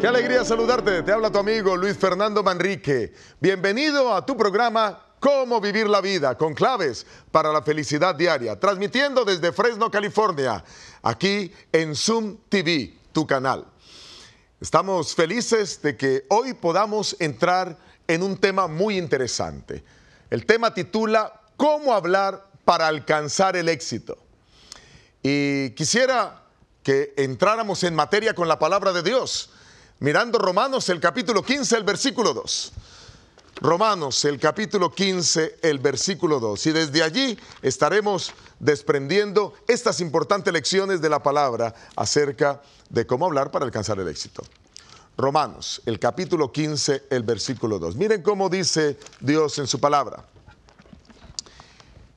Qué alegría saludarte. Te habla tu amigo Luis Fernando Manrique. Bienvenido a tu programa Cómo vivir la vida, con claves para la felicidad diaria. Transmitiendo desde Fresno, California, aquí en Zoom TV, tu canal. Estamos felices de que hoy podamos entrar en un tema muy interesante. El tema titula ¿Cómo hablar para alcanzar el éxito? Y quisiera que entráramos en materia con la palabra de Dios, mirando Romanos el capítulo 15, el versículo 2. Romanos el capítulo 15, el versículo 2. Y desde allí estaremos desprendiendo estas importantes lecciones de la palabra acerca de cómo hablar para alcanzar el éxito. Romanos el capítulo 15, el versículo 2. Miren cómo dice Dios en su palabra.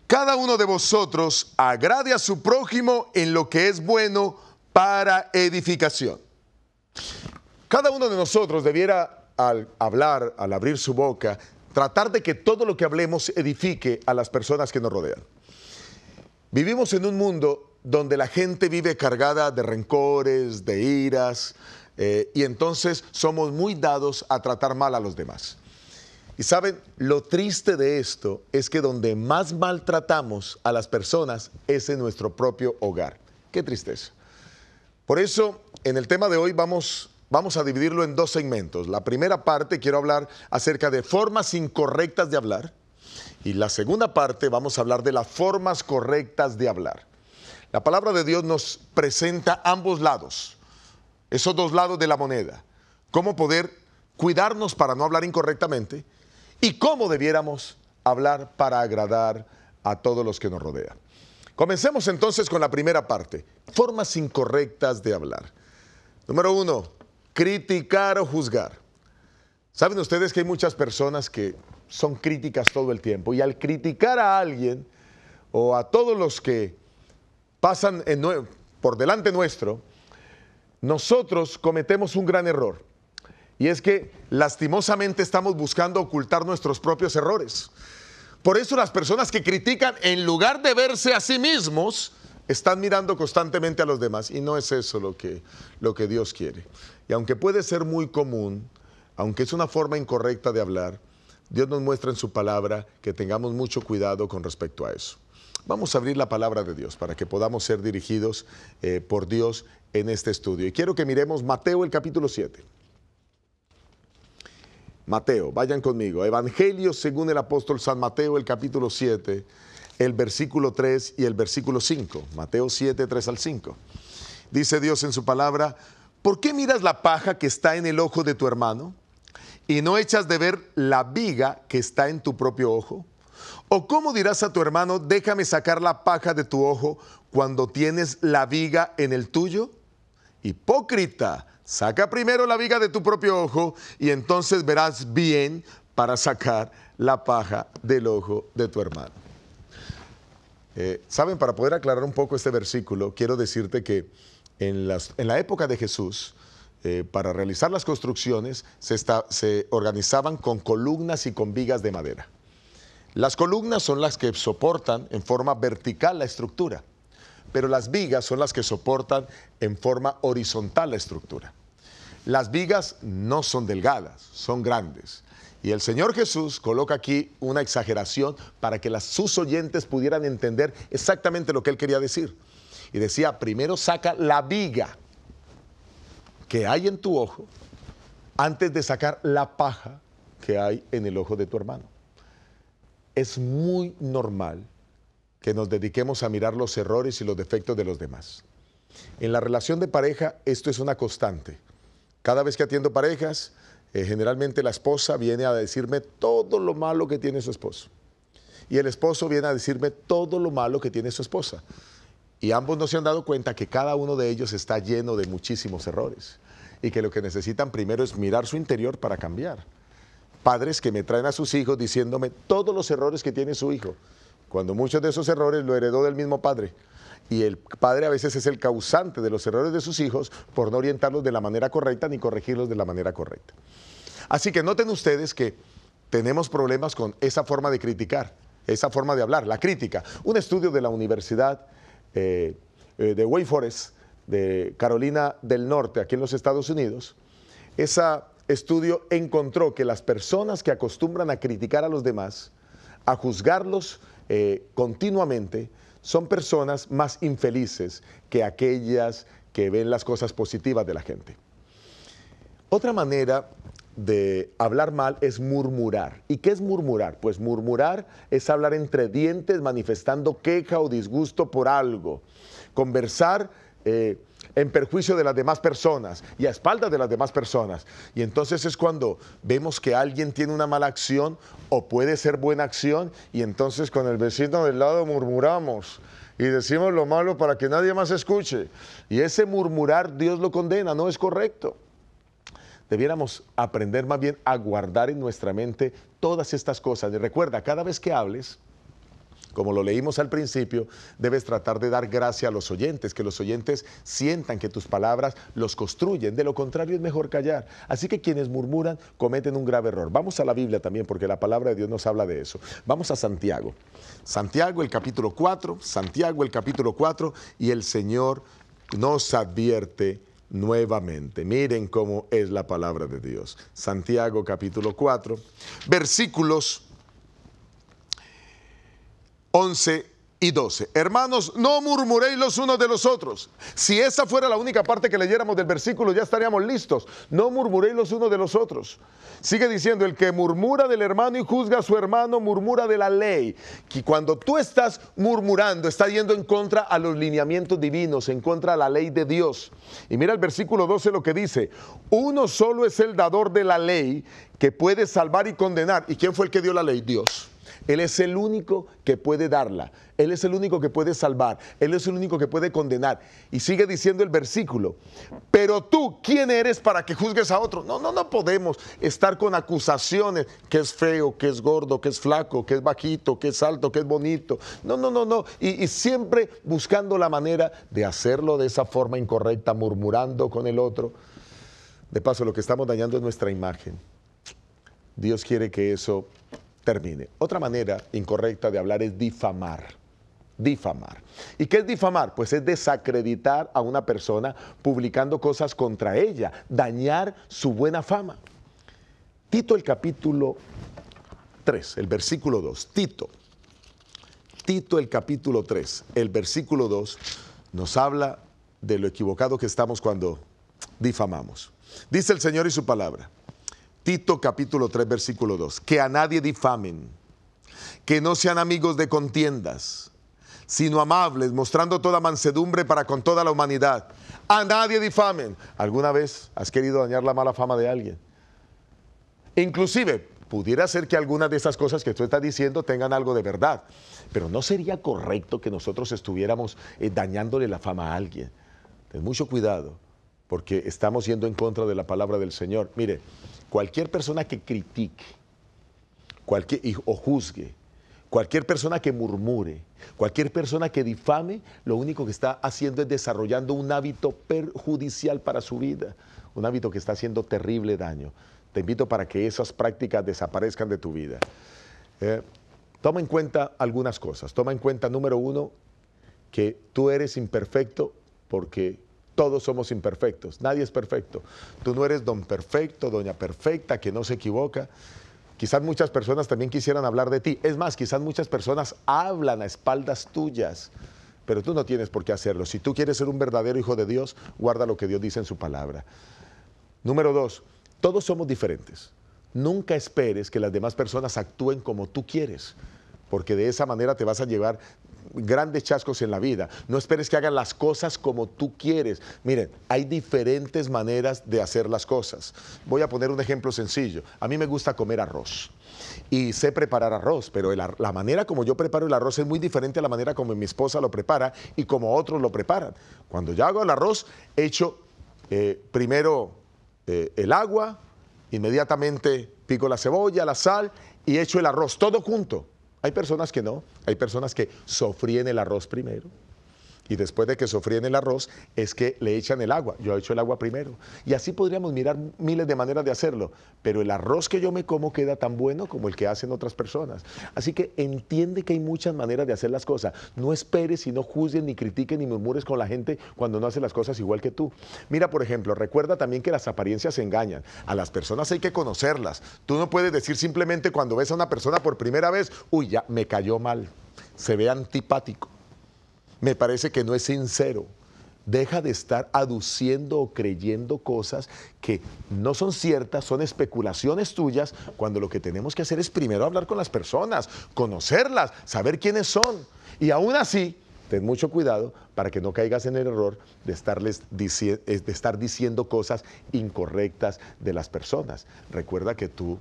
Cada uno de vosotros agrade a su prójimo en lo que es bueno para edificación. Cada uno de nosotros debiera, al hablar, al abrir su boca, tratar de que todo lo que hablemos edifique a las personas que nos rodean. Vivimos en un mundo donde la gente vive cargada de rencores, de iras, y entonces somos muy dados a tratar mal a los demás. Y saben, lo triste de esto es que donde más maltratamos a las personas es en nuestro propio hogar. Qué tristeza. Por eso, en el tema de hoy vamos a dividirlo en dos segmentos. La primera parte quiero hablar acerca de formas incorrectas de hablar. Y la segunda parte vamos a hablar de las formas correctas de hablar. La palabra de Dios nos presenta ambos lados, esos dos lados de la moneda. Cómo poder cuidarnos para no hablar incorrectamente y cómo debiéramos hablar para agradar a todos los que nos rodean. Comencemos entonces con la primera parte, formas incorrectas de hablar. Número 1, criticar o juzgar. ¿Saben ustedes que hay muchas personas que son críticas todo el tiempo? Y al criticar a alguien o a todos los que pasan por delante nuestro, nosotros cometemos un gran error. Y es que lastimosamente estamos buscando ocultar nuestros propios errores. Por eso las personas que critican, en lugar de verse a sí mismos, están mirando constantemente a los demás. Y no es eso lo que Dios quiere. Y aunque puede ser muy común, aunque es una forma incorrecta de hablar, Dios nos muestra en su palabra que tengamos mucho cuidado con respecto a eso. Vamos a abrir la palabra de Dios para que podamos ser dirigidos por Dios en este estudio. Y quiero que miremos Mateo el capítulo 7. Mateo, vayan conmigo. Evangelio según el apóstol San Mateo, el capítulo 7, el versículo 3 y el versículo 5. Mateo 7, 3 al 5. Dice Dios en su palabra: ¿por qué miras la paja que está en el ojo de tu hermano y no echas de ver la viga que está en tu propio ojo? ¿O cómo dirás a tu hermano, déjame sacar la paja de tu ojo cuando tienes la viga en el tuyo? Hipócrita, saca primero la viga de tu propio ojo y entonces verás bien para sacar la paja del ojo de tu hermano. Saben, para poder aclarar un poco este versículo, quiero decirte que en la época de Jesús, para realizar las construcciones, se organizaban con columnas y con vigas de madera. Las columnas son las que soportan en forma vertical la estructura, pero las vigas son las que soportan en forma horizontal la estructura. Las vigas no son delgadas, son grandes. Y el Señor Jesús coloca aquí una exageración para que sus oyentes pudieran entender exactamente lo que Él quería decir. Y decía, primero saca la viga que hay en tu ojo antes de sacar la paja que hay en el ojo de tu hermano. Es muy normal que nos dediquemos a mirar los errores y los defectos de los demás. En la relación de pareja esto es una constante. Cada vez que atiendo parejas, generalmente la esposa viene a decirme todo lo malo que tiene su esposo. Y el esposo viene a decirme todo lo malo que tiene su esposa. Y ambos no se han dado cuenta que cada uno de ellos está lleno de muchísimos errores. Y que lo que necesitan primero es mirar su interior para cambiar. Padres que me traen a sus hijos diciéndome todos los errores que tiene su hijo, cuando muchos de esos errores lo heredó del mismo padre. Y el padre a veces es el causante de los errores de sus hijos por no orientarlos de la manera correcta ni corregirlos de la manera correcta. Así que noten ustedes que tenemos problemas con esa forma de criticar, esa forma de hablar, la crítica. Un estudio de la Universidad de Wake Forest, de Carolina del Norte, aquí en los Estados Unidos, Ese estudio encontró que las personas que acostumbran a criticar a los demás, a juzgarlos continuamente, son personas más infelices que aquellas que ven las cosas positivas de la gente. Otra manera de hablar mal es murmurar. ¿Y qué es murmurar? Pues murmurar es hablar entre dientes manifestando queja o disgusto por algo. Conversar en perjuicio de las demás personas y a espaldas de las demás personas. Y entonces es cuando vemos que alguien tiene una mala acción o puede ser buena acción y entonces con el vecino del lado murmuramos y decimos lo malo para que nadie más escuche. Y ese murmurar Dios lo condena, no es correcto. Debiéramos aprender más bien a guardar en nuestra mente todas estas cosas. Y recuerda, cada vez que hables, como lo leímos al principio, debes tratar de dar gracia a los oyentes, que los oyentes sientan que tus palabras los construyen. De lo contrario, es mejor callar. Así que quienes murmuran cometen un grave error. Vamos a la Biblia también, porque la palabra de Dios nos habla de eso. Vamos a Santiago. Santiago, el capítulo 4. Santiago, el capítulo 4. Y el Señor nos advierte nuevamente. Miren cómo es la palabra de Dios. Santiago, capítulo 4. Versículos 11 y 12. Hermanos, no murmuréis los unos de los otros. Si esa fuera la única parte que leyéramos del versículo, ya estaríamos listos. No murmuréis los unos de los otros. Sigue diciendo, el que murmura del hermano y juzga a su hermano, murmura de la ley. Que cuando tú estás murmurando, está yendo en contra a los lineamientos divinos, en contra a la ley de Dios. Y mira el versículo 12 lo que dice, uno solo es el dador de la ley que puede salvar y condenar. ¿Y quién fue el que dio la ley? Dios. Él es el único que puede darla. Él es el único que puede salvar. Él es el único que puede condenar. Y sigue diciendo el versículo, pero tú, ¿quién eres para que juzgues a otro? No podemos estar con acusaciones, que es feo, que es gordo, que es flaco, que es bajito, que es alto, que es bonito. No. Y siempre buscando la manera de hacerlo de esa forma incorrecta, murmurando con el otro. De paso, lo que estamos dañando es nuestra imagen. Dios quiere que eso termine. Otra manera incorrecta de hablar es difamar. Difamar. ¿Y qué es difamar? Pues es desacreditar a una persona publicando cosas contra ella, dañar su buena fama. Tito el capítulo 3, el versículo 2. Tito el capítulo 3, el versículo 2 nos habla de lo equivocado que estamos cuando difamamos. Dice el Señor y su palabra. Tito capítulo 3 versículo 2, que a nadie difamen, que no sean amigos de contiendas, sino amables, mostrando toda mansedumbre para con toda la humanidad. A nadie difamen. ¿Alguna vez has querido dañar la mala fama de alguien? Inclusive, pudiera ser que algunas de esas cosas que tú estás diciendo tengan algo de verdad, pero no sería correcto que nosotros estuviéramos dañándole la fama a alguien. Ten mucho cuidado, porque estamos yendo en contra de la palabra del Señor. Mire, cualquier persona que critique o juzgue, cualquier persona que murmure, cualquier persona que difame, lo único que está haciendo es desarrollando un hábito perjudicial para su vida, un hábito que está haciendo terrible daño. Te invito para que esas prácticas desaparezcan de tu vida. Toma en cuenta algunas cosas. Toma en cuenta, número uno, que tú eres imperfecto porque todos somos imperfectos, nadie es perfecto. Tú no eres don perfecto, doña perfecta, que no se equivoca. Quizás muchas personas también quisieran hablar de ti. Es más, quizás muchas personas hablan a espaldas tuyas, pero tú no tienes por qué hacerlo. Si tú quieres ser un verdadero hijo de Dios, guarda lo que Dios dice en su palabra. Número dos, todos somos diferentes. Nunca esperes que las demás personas actúen como tú quieres, porque de esa manera te vas a llevar grandes chascos en la vida. No esperes que hagan las cosas como tú quieres. Miren, hay diferentes maneras de hacer las cosas. Voy a poner un ejemplo sencillo. A mí me gusta comer arroz y sé preparar arroz, pero la manera como yo preparo el arroz es muy diferente a la manera como mi esposa lo prepara y como otros lo preparan. Cuando yo hago el arroz, echo primero el agua, inmediatamente pico la cebolla, la sal y echo el arroz, todo junto. Hay personas que no, hay personas que sofríen el arroz primero y después de que sofríen el arroz es que le echan el agua. Yo he hecho el agua primero. Y así podríamos mirar miles de maneras de hacerlo, pero el arroz que yo me como queda tan bueno como el que hacen otras personas. Así que entiende que hay muchas maneras de hacer las cosas. No esperes y no juzgues, ni critiques, ni murmures con la gente cuando no hace las cosas igual que tú. Mira, por ejemplo, recuerda también que las apariencias engañan. A las personas hay que conocerlas. Tú no puedes decir simplemente cuando ves a una persona por primera vez, uy, ya me cayó mal, se ve antipático. Me parece que no es sincero. Deja de estar aduciendo o creyendo cosas que no son ciertas, son especulaciones tuyas, cuando lo que tenemos que hacer es primero hablar con las personas, conocerlas, saber quiénes son. Y aún así, ten mucho cuidado para que no caigas en el error de estar diciendo cosas incorrectas de las personas. Recuerda que tú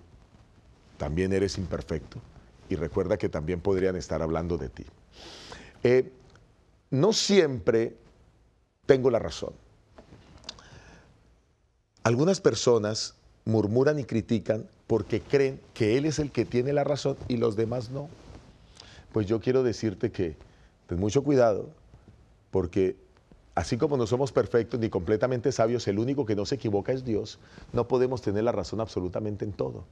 también eres imperfecto y recuerda que también podrían estar hablando de ti. No siempre tengo la razón. Algunas personas murmuran y critican porque creen que él es el que tiene la razón y los demás no. Pues yo quiero decirte que ten mucho cuidado, porque así como no somos perfectos ni completamente sabios, el único que no se equivoca es Dios. No podemos tener la razón absolutamente en todo.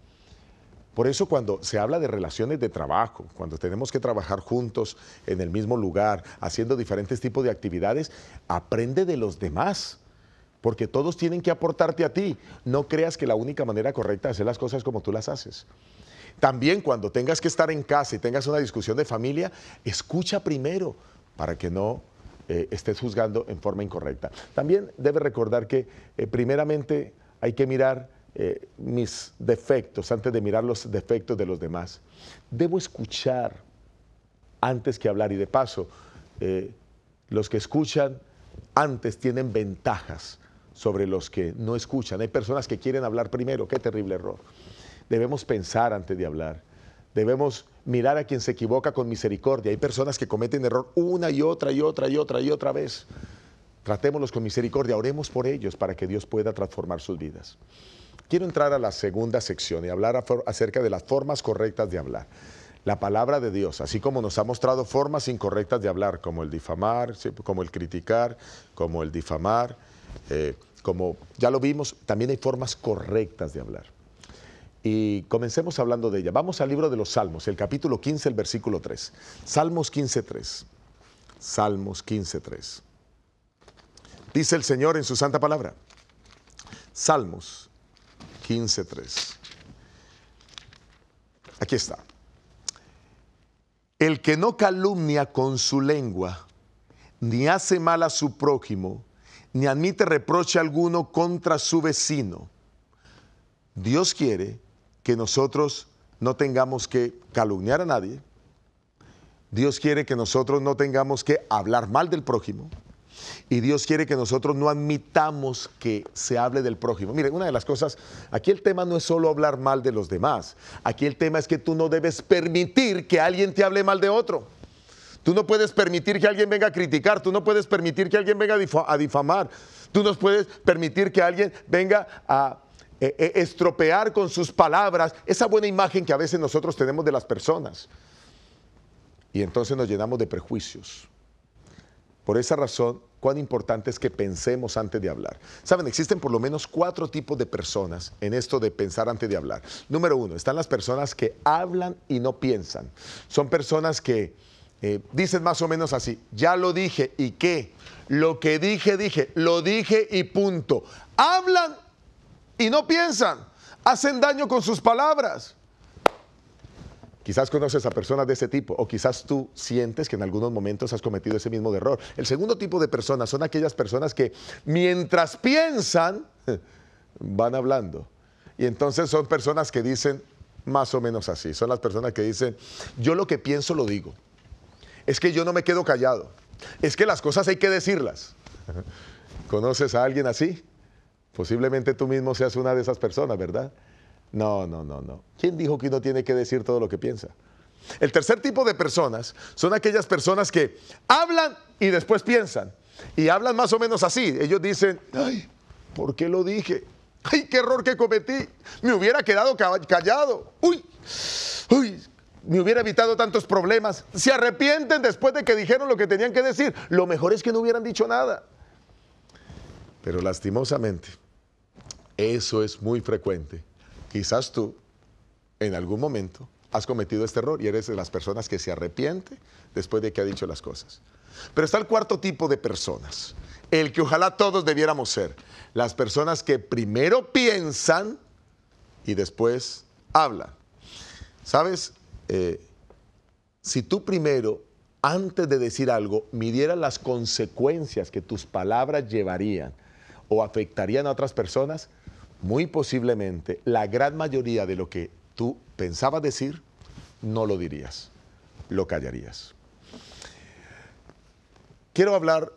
Por eso cuando se habla de relaciones de trabajo, cuando tenemos que trabajar juntos en el mismo lugar, haciendo diferentes tipos de actividades, aprende de los demás, porque todos tienen que aportarte a ti. No creas que la única manera correcta de hacer las cosas es como tú las haces. También cuando tengas que estar en casa y tengas una discusión de familia, escucha primero para que no estés juzgando en forma incorrecta. También debes recordar que primeramente hay que mirar mis defectos antes de mirar los defectos de los demás. Debo escuchar antes que hablar, y de paso, los que escuchan antes tienen ventajas sobre los que no escuchan. Hay personas que quieren hablar primero. Qué terrible error. Debemos pensar antes de hablar. Debemos mirar a quien se equivoca con misericordia. Hay personas que cometen error una y otra y otra y otra y otra vez. Tratémoslos con misericordia, oremos por ellos para que Dios pueda transformar sus vidas. Quiero entrar a la segunda sección y hablar acerca de las formas correctas de hablar. La palabra de Dios, así como nos ha mostrado formas incorrectas de hablar, como el difamar, como el criticar, como el difamar, como ya lo vimos, también hay formas correctas de hablar. Y comencemos hablando de ella. Vamos al libro de los Salmos, el capítulo 15, el versículo 3. Salmos 15:3. Salmos 15:3. Dice el Señor en su santa palabra. Salmos 15:3. Aquí está. El que no calumnia con su lengua, ni hace mal a su prójimo, ni admite reproche alguno contra su vecino. Dios quiere que nosotros no tengamos que calumniar a nadie. Dios quiere que nosotros no tengamos que hablar mal del prójimo. Y Dios quiere que nosotros no admitamos que se hable del prójimo. Mire, una de las cosas, aquí el tema no es solo hablar mal de los demás. Aquí el tema es que tú no debes permitir que alguien te hable mal de otro. Tú no puedes permitir que alguien venga a criticar. Tú no puedes permitir que alguien venga a difamar. Tú no puedes permitir que alguien venga a estropear con sus palabras esa buena imagen que a veces nosotros tenemos de las personas. Y entonces nos llenamos de prejuicios. Por esa razón, cuán importante es que pensemos antes de hablar. Saben, existen por lo menos 4 tipos de personas en esto de pensar antes de hablar. Número 1, están las personas que hablan y no piensan. Son personas que dicen más o menos así: ya lo dije, ¿y qué? Lo que dije, dije, lo dije y punto. Hablan y no piensan, hacen daño con sus palabras. Quizás conoces a personas de ese tipo, o quizás tú sientes que en algunos momentos has cometido ese mismo error. El segundo tipo de personas son aquellas personas que mientras piensan, van hablando. Y entonces son personas que dicen más o menos así. Son las personas que dicen: yo lo que pienso lo digo. Es que yo no me quedo callado. Es que las cosas hay que decirlas. ¿Conoces a alguien así? Posiblemente tú mismo seas una de esas personas, ¿verdad? No. ¿Quién dijo que uno tiene que decir todo lo que piensa? El tercer tipo de personas son aquellas personas que hablan y después piensan. Y hablan más o menos así. Ellos dicen: ay, ¿por qué lo dije? Ay, qué error que cometí. Me hubiera quedado callado. Uy, me hubiera evitado tantos problemas. Se arrepienten después de que dijeron lo que tenían que decir. Lo mejor es que no hubieran dicho nada. Pero lastimosamente, eso es muy frecuente. Quizás tú, en algún momento, has cometido este error y eres de las personas que se arrepiente después de que ha dicho las cosas. Pero está el cuarto tipo de personas, el que ojalá todos debiéramos ser. Las personas que primero piensan y después hablan. ¿Sabes? Si tú primero, antes de decir algo, midieras las consecuencias que tus palabras llevarían o afectarían a otras personas, muy posiblemente la gran mayoría de lo que tú pensabas decir, no lo dirías, lo callarías. Quiero hablar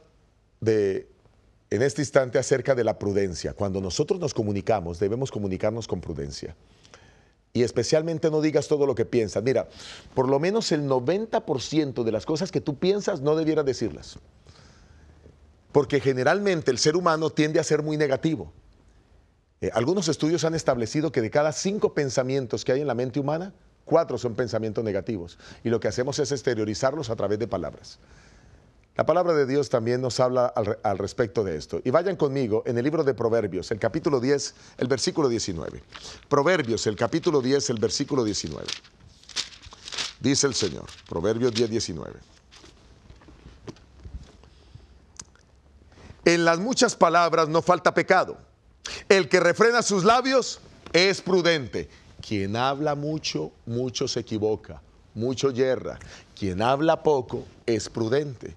en este instante acerca de la prudencia. Cuando nosotros nos comunicamos, debemos comunicarnos con prudencia. Y especialmente no digas todo lo que piensas. Mira, por lo menos el 90% de las cosas que tú piensas no debieras decirlas. Porque generalmente el ser humano tiende a ser muy negativo. Algunos estudios han establecido que de cada 5 pensamientos que hay en la mente humana, 4 son pensamientos negativos. Y lo que hacemos es exteriorizarlos a través de palabras. La palabra de Dios también nos habla al respecto de esto. Y vayan conmigo en el libro de Proverbios, el capítulo 10, el versículo 19. Proverbios, el capítulo 10, el versículo 19. Dice el Señor, Proverbios 10, 19. En las muchas palabras no falta pecado. El que refrena sus labios es prudente. Quien habla mucho, mucho se equivoca, mucho yerra. Quien habla poco es prudente.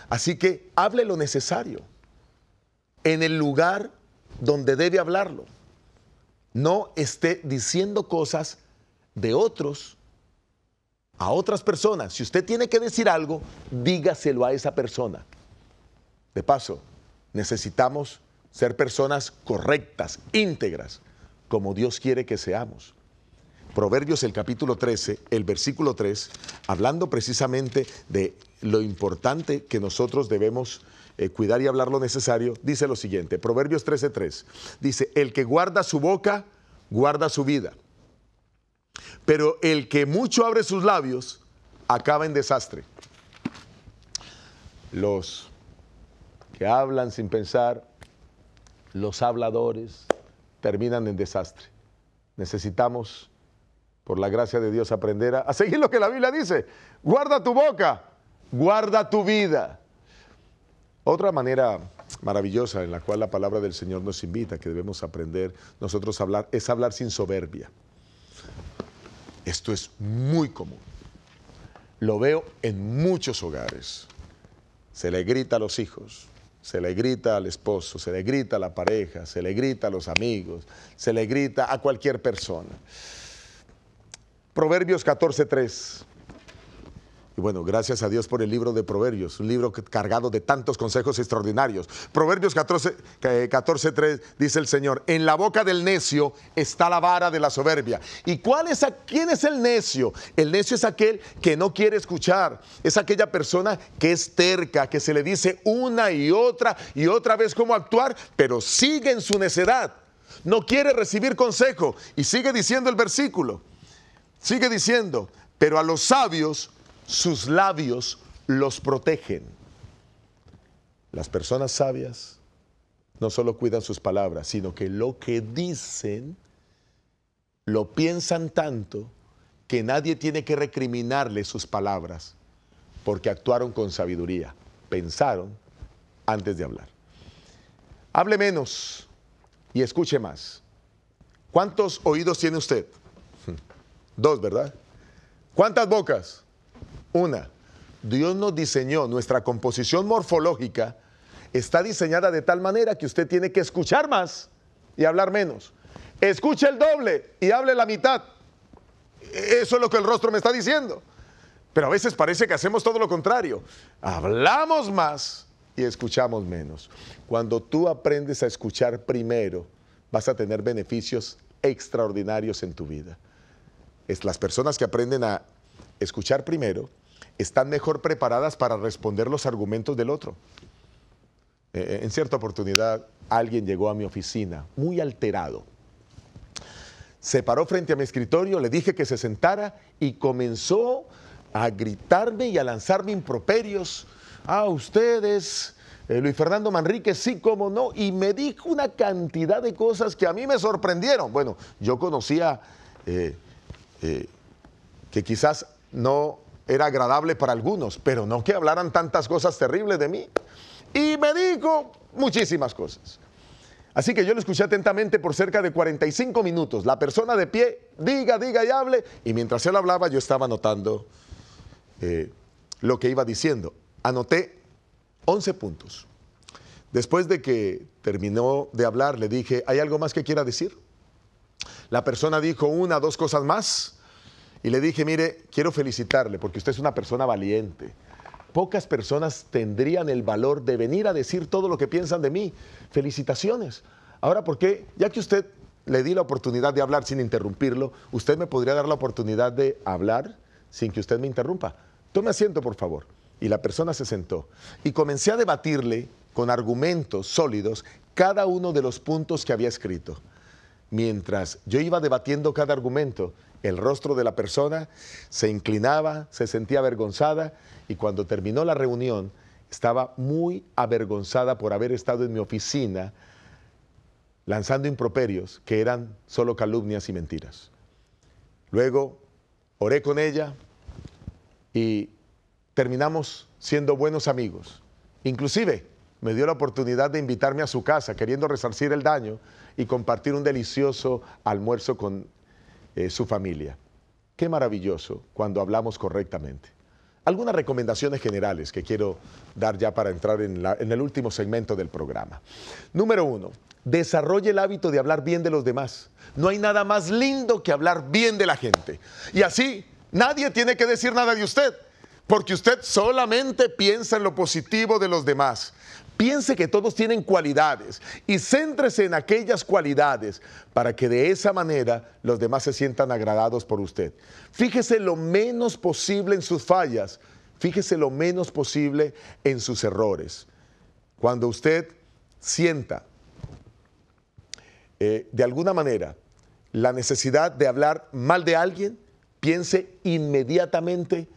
Así que hable lo necesario en el lugar donde debe hablarlo. No esté diciendo cosas de otros a otras personas. Si usted tiene que decir algo, dígaselo a esa persona. De paso, necesitamos ser personas correctas, íntegras, como Dios quiere que seamos. Proverbios, el capítulo 13, el versículo 3, hablando precisamente de lo importante que nosotros debemos cuidar y hablar lo necesario, dice lo siguiente, Proverbios 13:3, dice, el que guarda su boca, guarda su vida, pero el que mucho abre sus labios, acaba en desastre. Los que hablan sin pensar, los habladores, terminan en desastre. Necesitamos, por la gracia de Dios, aprender a seguir lo que la Biblia dice. Guarda tu boca, guarda tu vida. Otra manera maravillosa en la cual la palabra del Señor nos invita, que debemos aprender nosotros a hablar, es hablar sin soberbia. Esto es muy común. Lo veo en muchos hogares. Se le grita a los hijos, se le grita al esposo, se le grita a la pareja, se le grita a los amigos, se le grita a cualquier persona. Proverbios 14:3. Y bueno, gracias a Dios por el libro de Proverbios, un libro cargado de tantos consejos extraordinarios. Proverbios 14:3 dice el Señor, en la boca del necio está la vara de la soberbia. ¿Y quién es el necio? El necio es aquel que no quiere escuchar, es aquella persona que es terca, que se le dice una y otra vez cómo actuar, pero sigue en su necedad. No quiere recibir consejo y sigue diciendo el versículo. Sigue diciendo, pero a los sabios sus labios los protegen. Las personas sabias no solo cuidan sus palabras, sino que lo que dicen lo piensan tanto que nadie tiene que recriminarle sus palabras, porque actuaron con sabiduría, pensaron antes de hablar. Hable menos y escuche más. ¿Cuántos oídos tiene usted? 2, ¿verdad? ¿Cuántas bocas? 1. Dios nos diseñó, nuestra composición morfológica está diseñada de tal manera que usted tiene que escuchar más y hablar menos. Escuche el doble y hable la mitad. Eso es lo que el rostro me está diciendo. Pero a veces parece que hacemos todo lo contrario. Hablamos más y escuchamos menos. Cuando tú aprendes a escuchar primero, vas a tener beneficios extraordinarios en tu vida. Las personas que aprenden a escuchar primero están mejor preparadas para responder los argumentos del otro. En cierta oportunidad, alguien llegó a mi oficina muy alterado. se paró frente a mi escritorio, le dije que se sentara y comenzó a gritarme y a lanzarme improperios. Ah, ustedes, Luis Fernando Manríquez, sí, cómo no. Y me dijo una cantidad de cosas que a mí me sorprendieron. Bueno, yo conocía que quizás no era agradable para algunos, pero no que hablaran tantas cosas terribles de mí. Y me dijo muchísimas cosas. Así que yo lo escuché atentamente por cerca de 45 minutos. La persona de pie, diga y hable. Y mientras él hablaba, yo estaba anotando lo que iba diciendo. Anoté 11 puntos. Después de que terminó de hablar, le dije, ¿hay algo más que quiera decir? La persona dijo 1 o 2 cosas más. Y le dije, mire, quiero felicitarle porque usted es una persona valiente. Pocas personas tendrían el valor de venir a decir todo lo que piensan de mí. Felicitaciones. Ahora, ¿por qué? Ya que usted le di la oportunidad de hablar sin interrumpirlo, ¿usted me podría dar la oportunidad de hablar sin que usted me interrumpa? Tome asiento, por favor. Y la persona se sentó. Y comencé a debatirle con argumentos sólidos cada uno de los puntos que había escrito. Mientras yo iba debatiendo cada argumento, el rostro de la persona se inclinaba, se sentía avergonzada y cuando terminó la reunión estaba muy avergonzada por haber estado en mi oficina lanzando improperios que eran solo calumnias y mentiras. Luego oré con ella y terminamos siendo buenos amigos. Inclusive me dio la oportunidad de invitarme a su casa queriendo resarcir el daño y compartir un delicioso almuerzo con su familia. Qué maravilloso cuando hablamos correctamente. Algunas recomendaciones generales que quiero dar ya para entrar en el último segmento del programa. Número 1, desarrolle el hábito de hablar bien de los demás. No hay nada más lindo que hablar bien de la gente. Y así nadie tiene que decir nada de usted, porque usted solamente piensa en lo positivo de los demás. Piense que todos tienen cualidades y céntrese en aquellas cualidades para que de esa manera los demás se sientan agradados por usted. Fíjese lo menos posible en sus fallas, fíjese lo menos posible en sus errores. Cuando usted sienta de alguna manera la necesidad de hablar mal de alguien, piense inmediatamente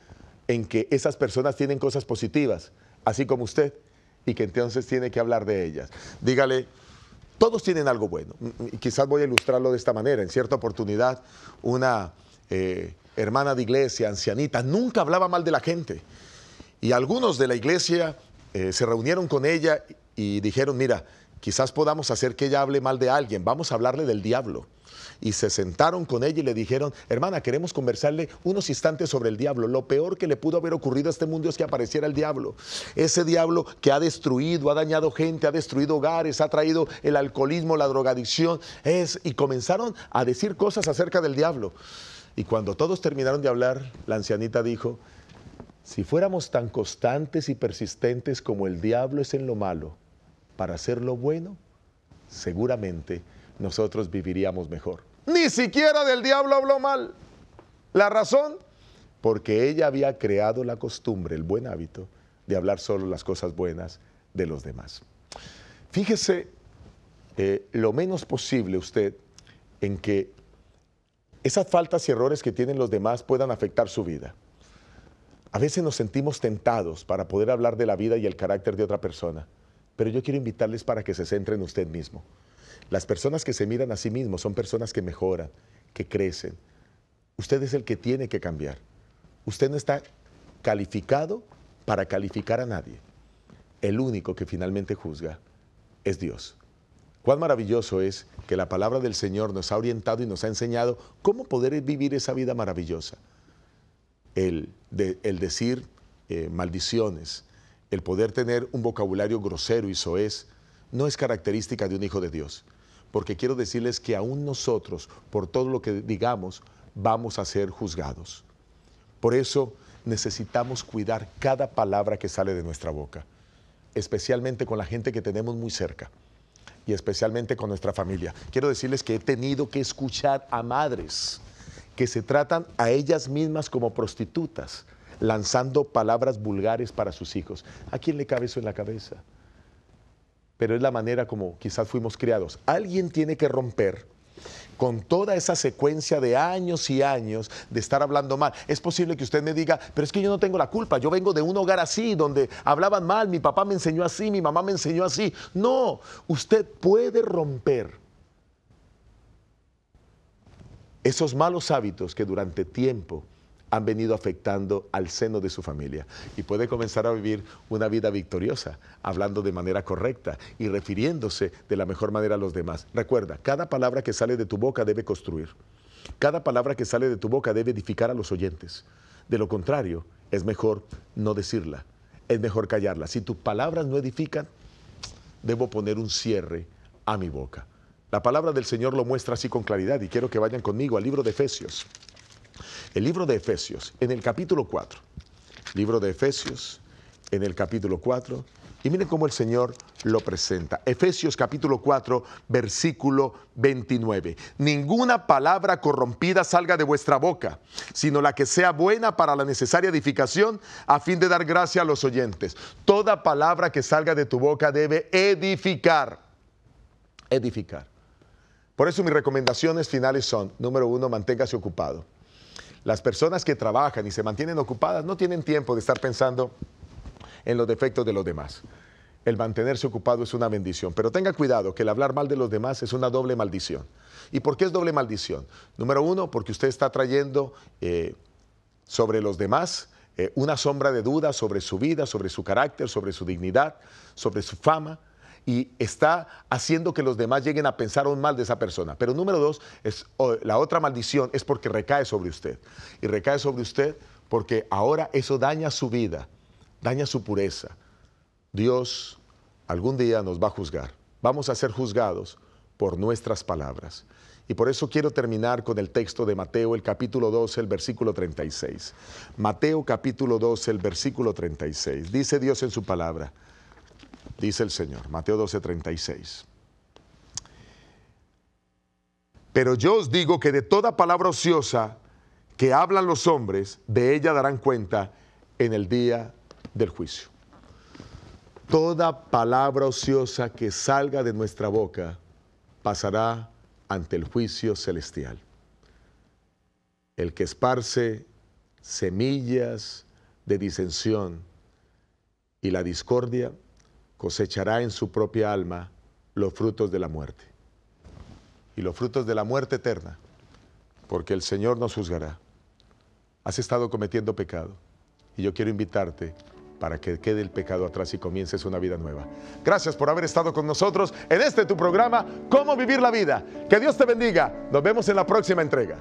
en que esas personas tienen cosas positivas, así como usted, y que entonces tiene que hablar de ellas. Dígale, todos tienen algo bueno. Y quizás voy a ilustrarlo de esta manera. En cierta oportunidad, una hermana de iglesia, ancianita, nunca hablaba mal de la gente. Y algunos de la iglesia se reunieron con ella y dijeron, mira, quizás podamos hacer que ella hable mal de alguien, vamos a hablarle del diablo. Y se sentaron con ella y le dijeron, hermana, queremos conversarle unos instantes sobre el diablo. Lo peor que le pudo haber ocurrido a este mundo es que apareciera el diablo. Ese diablo que ha destruido, ha dañado gente, ha destruido hogares, ha traído el alcoholismo, la drogadicción. Y comenzaron a decir cosas acerca del diablo. Y cuando todos terminaron de hablar, la ancianita dijo, si fuéramos tan constantes y persistentes como el diablo es en lo malo, para hacer lo bueno, seguramente nosotros viviríamos mejor. Ni siquiera del diablo habló mal. ¿La razón? Porque ella había creado la costumbre, el buen hábito, de hablar solo las cosas buenas de los demás. Fíjese lo menos posible usted en que esas faltas y errores que tienen los demás puedan afectar su vida. A veces nos sentimos tentados para poder hablar de la vida y el carácter de otra persona, pero yo quiero invitarles para que se centren en usted mismo. Las personas que se miran a sí mismos son personas que mejoran, que crecen. Usted es el que tiene que cambiar. Usted no está calificado para calificar a nadie. El único que finalmente juzga es Dios. Cuán maravilloso es que la palabra del Señor nos ha orientado y nos ha enseñado cómo poder vivir esa vida maravillosa. El decir maldiciones, el poder tener un vocabulario grosero y soez, no es característica de un hijo de Dios. Porque quiero decirles que aún nosotros, por todo lo que digamos, vamos a ser juzgados. Por eso necesitamos cuidar cada palabra que sale de nuestra boca, especialmente con la gente que tenemos muy cerca y especialmente con nuestra familia. Quiero decirles que he tenido que escuchar a madres que se tratan a ellas mismas como prostitutas, lanzando palabras vulgares para sus hijos. ¿A quién le cabe eso en la cabeza? Pero es la manera como quizás fuimos criados. Alguien tiene que romper con toda esa secuencia de años y años de estar hablando mal. Es posible que usted me diga, pero es que yo no tengo la culpa, yo vengo de un hogar así, donde hablaban mal, mi papá me enseñó así, mi mamá me enseñó así. No, usted puede romper esos malos hábitos que durante tiempo han venido afectando al seno de su familia y puede comenzar a vivir una vida victoriosa, hablando de manera correcta y refiriéndose de la mejor manera a los demás. Recuerda, cada palabra que sale de tu boca debe construir. Cada palabra que sale de tu boca debe edificar a los oyentes. De lo contrario, es mejor no decirla, es mejor callarla. Si tus palabras no edifican, debo poner un cierre a mi boca. La palabra del Señor lo muestra así con claridad y quiero que vayan conmigo al libro de Efesios. El libro de Efesios, en el capítulo 4. Libro de Efesios, en el capítulo 4. Y miren cómo el Señor lo presenta. Efesios capítulo 4, versículo 29. Ninguna palabra corrompida salga de vuestra boca, sino la que sea buena para la necesaria edificación, a fin de dar gracia a los oyentes. Toda palabra que salga de tu boca debe edificar. Edificar. Por eso mis recomendaciones finales son, número 1, manténgase ocupado. Las personas que trabajan y se mantienen ocupadas no tienen tiempo de estar pensando en los defectos de los demás. El mantenerse ocupado es una bendición, pero tenga cuidado que el hablar mal de los demás es una doble maldición. ¿Y por qué es doble maldición? Número 1, porque usted está trayendo sobre los demás una sombra de duda sobre su vida, sobre su carácter, sobre su dignidad, sobre su fama. Y está haciendo que los demás lleguen a pensar aún mal de esa persona. Pero número 2, la otra maldición es porque recae sobre usted. Y recae sobre usted porque ahora eso daña su vida, daña su pureza. Dios algún día nos va a juzgar. Vamos a ser juzgados por nuestras palabras. Y por eso quiero terminar con el texto de Mateo, el capítulo 12, el versículo 36. Mateo capítulo 12, el versículo 36. Dice Dios en su palabra. Dice el Señor, Mateo 12, 36. Pero yo os digo que de toda palabra ociosa que hablan los hombres, de ella darán cuenta en el día del juicio. Toda palabra ociosa que salga de nuestra boca pasará ante el juicio celestial. El que esparce semillas de disensión y la discordia, cosechará en su propia alma los frutos de la muerte. Y los frutos de la muerte eterna, porque el Señor nos juzgará. Has estado cometiendo pecado y yo quiero invitarte para que quede el pecado atrás y comiences una vida nueva. Gracias por haber estado con nosotros en este tu programa, Cómo Vivir la Vida. Que Dios te bendiga. Nos vemos en la próxima entrega.